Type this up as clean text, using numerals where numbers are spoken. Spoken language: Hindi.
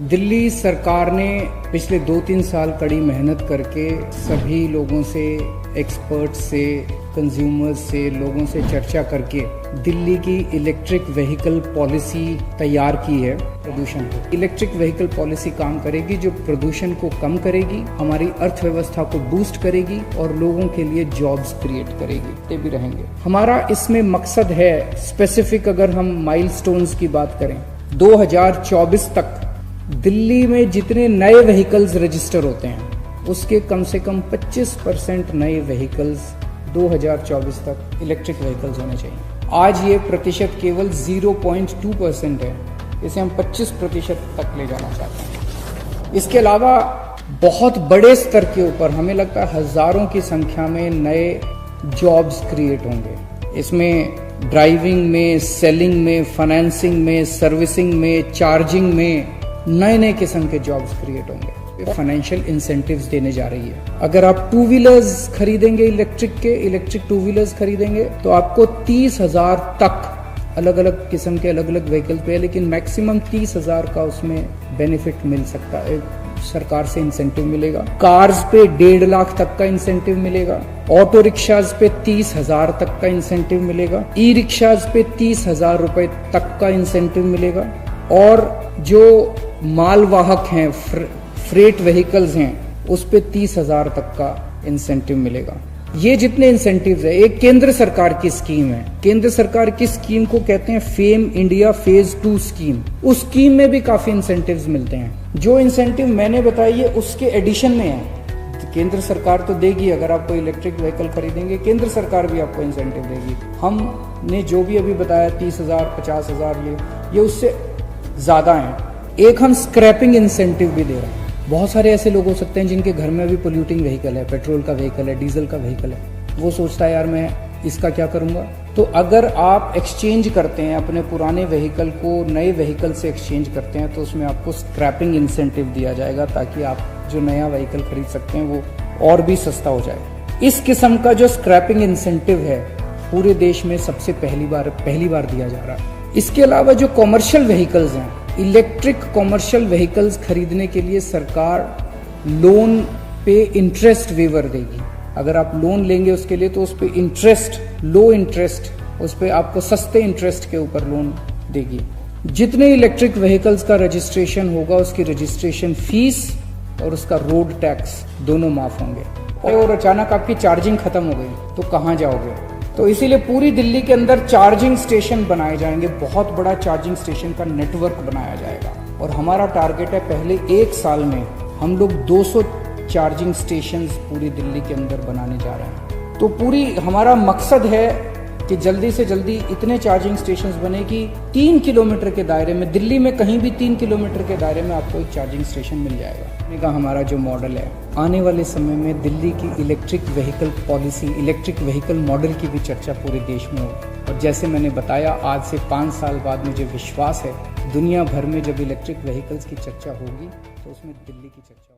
दिल्ली सरकार ने पिछले 2-3 साल कड़ी मेहनत करके सभी लोगों से, एक्सपर्ट्स से, कंज्यूमर्स से, लोगों से चर्चा करके दिल्ली की इलेक्ट्रिक व्हीकल पॉलिसी तैयार की है। प्रदूषण को इलेक्ट्रिक व्हीकल पॉलिसी काम करेगी जो प्रदूषण को कम करेगी, हमारी अर्थव्यवस्था को बूस्ट करेगी और लोगों के लिए जॉब्स क्रिएट करेगी। ये भी रहेंगे। हमारा इसमें मकसद है स्पेसिफिक, अगर हम माइलस्टोन्स की बात करें, 2024 तक दिल्ली में जितने नए व्हीकल्स रजिस्टर होते हैं उसके कम से कम 25% नए व्हीकल्स 2024 तक इलेक्ट्रिक व्हीकल्स होने चाहिए। आज ये प्रतिशत केवल 0.2% है, इसे हम 25% तक ले जाना चाहते हैं। इसके अलावा बहुत बड़े स्तर के ऊपर हमें लगता है हजारों की संख्या में नए जॉब्स क्रिएट होंगे। इसमें ड्राइविंग में, सेलिंग में, फाइनेंसिंग में, सर्विसिंग में, चार्जिंग में नए किस्म के जॉब्स क्रिएट होंगे। फाइनेंशियल इंसेंटिव्स देने जा रही है। अगर आप 2 व्हीलर्स खरीदेंगे, इलेक्ट्रिक 2 व्हीलर्स खरीदेंगे तो आपको 30,000 तक अलग अलग किस्म के अलग अलग व्हीकल्स पे, लेकिन मैक्सिमम 30,000 का उसमें बेनिफिट मिल सकता है, सरकार से इंसेंटिव मिलेगा। कार्स पे 1.5 लाख तक का इंसेंटिव मिलेगा। ऑटो रिक्शाज पे 30,000 तक का इंसेंटिव मिलेगा। ई रिक्शाज पे 30,000 रुपए तक का इंसेंटिव मिलेगा। और जो मालवाहक हैं, फ्रेट व्हीकल्स हैं, उस पे 30,000 तक का इंसेंटिव मिलेगा। ये जितने इंसेंटिव्स है, एक केंद्र सरकार की स्कीम है। केंद्र सरकार की स्कीम को कहते हैं फेम इंडिया फेज 2 स्कीम। उस स्कीम में भी काफी इंसेंटिव्स मिलते हैं। जो इंसेंटिव मैंने बताई है उसके एडिशन में है। केंद्र सरकार तो देगी, अगर आप कोई इलेक्ट्रिक व्हीकल खरीदेंगे केंद्र सरकार भी आपको इंसेंटिव देगी। हमने जो भी अभी बताया 30,000, 50,000, ये उससे ज्यादा है। एक हम स्क्रैपिंग इंसेंटिव भी दे रहे हैं। बहुत सारे ऐसे लोग हो सकते हैं जिनके घर में अभी पोल्यूटिंग व्हीकल है, पेट्रोल का व्हीकल है, डीजल का व्हीकल है। वो सोचता है यार मैं इसका क्या करूंगा। तो अगर आप एक्सचेंज करते हैं अपने पुराने व्हीकल को नए व्हीकल से एक्सचेंज करते हैं तो उसमें आपको स्क्रैपिंग इंसेंटिव दिया जाएगा, ताकि आप जो नया व्हीकल खरीद सकते हैं वो और भी सस्ता हो जाए। इस किस्म का जो स्क्रैपिंग इंसेंटिव है पूरे देश में सबसे पहली बार दिया जा रहा है। इसके अलावा जो कॉमर्शियल व्हीकल्स हैं, इलेक्ट्रिक कॉमर्शियल व्हीकल्स खरीदने के लिए सरकार लोन पे इंटरेस्ट वेवर देगी। अगर आप लोन लेंगे उसके लिए तो उस पे इंटरेस्ट, लो इंटरेस्ट, उस पे आपको सस्ते इंटरेस्ट के ऊपर लोन देगी। जितने इलेक्ट्रिक व्हीकल्स का रजिस्ट्रेशन होगा उसकी रजिस्ट्रेशन फीस और उसका रोड टैक्स दोनों माफ होंगे। और अचानक आपकी चार्जिंग खत्म हो गई तो कहाँ जाओगे। तो इसीलिए पूरी दिल्ली के अंदर चार्जिंग स्टेशन बनाए जाएंगे। बहुत बड़ा चार्जिंग स्टेशन का नेटवर्क बनाया जाएगा और हमारा टारगेट है पहले 1 साल में हम लोग 200 चार्जिंग स्टेशंस पूरी दिल्ली के अंदर बनाने जा रहे हैं। तो पूरी हमारा मकसद है कि जल्दी से जल्दी इतने चार्जिंग स्टेशंस बने कि 3 किलोमीटर के दायरे में, दिल्ली में कहीं भी 3 किलोमीटर के दायरे में आपको एक चार्जिंग स्टेशन मिल जाएगा। का हमारा जो मॉडल है, आने वाले समय में दिल्ली की electric vehicle policy, electric vehicle model की भी चर्चा पूरे देश में होगी। और जैसे मैंने बताया, आज से 5 साल बाद मुझे विश्वास है दुनिया भर में जब इलेक्ट्रिक व्हीकल्स की चर्चा होगी तो उसमें दिल्ली की चर्चा होगी।